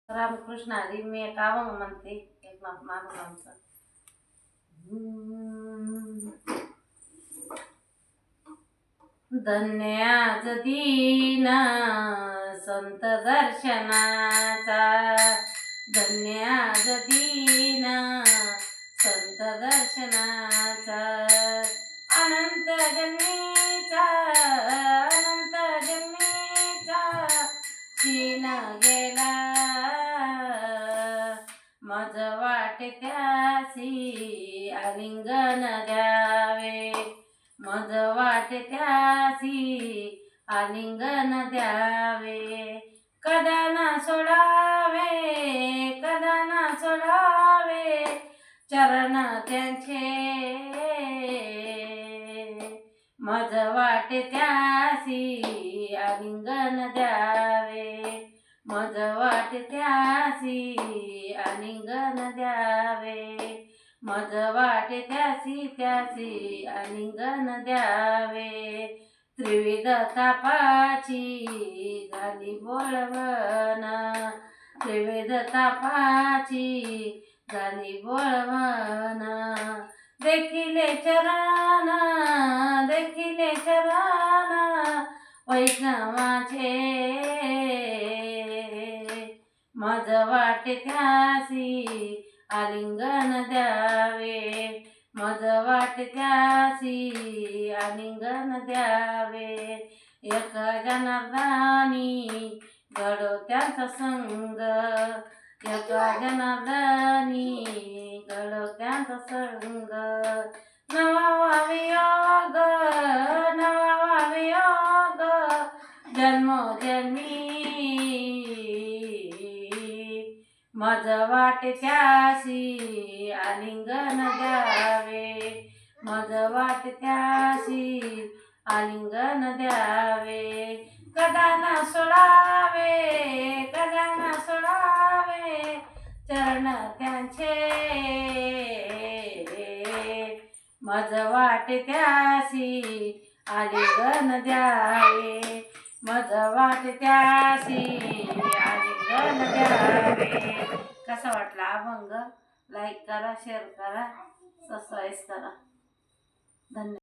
रामकृष्ण हरी. मी एक अभंग म्हणते, एक माणूस आमचा. धन्य आज दीन संत दर्शनाचा, धन्य आज दीन संत दर्शनाचा. अनंत जन्मीचा क्षीण गेला, मज वाटे त्यासी आलिंगन द्यावे, मज वाटे त्यासी आलिंगन द्यावे. कदा ना सोडावे, कदा ना सोडावे चरण त्यांचे, मज वाटे त्यासी आलिंगन द्यावे, मज वाटे त्यासी आलिंगन द्यावे, मज वाटे त्यासी आलिंगन द्यावे. त्रिविध तापाची झाली बोळवण, त्रिविध तापाची झाली बोळवण. देखिले चरण, देखिले चरण वैष्णवाचे, मज वाटे त्यासी आलिंगन द्यावे, मज वाटे त्यासी आलिंगन द्यावे. एक जनार्दनी घडो त्यांचा संग, एक जनार्दनी घडो त्यांचा संग. नवा वियोग, नवा वियोग जन्मोजन्मी, मज वाटे त्यासी आलिंगन द्यावे, मज वाटे त्यासी आलिंगन द्यावे. कदा ना सोडावे, कदा ना सोडावे चरण त्यांचे, मज वाटे त्यासी आलिंगन द्यावे, मज वाटे त्यासी आलिंगन द्यावे. कसा वाटला अभंग? लाईक करा, शेअर करा, सबस्क्राईब करा. धन्यवाद.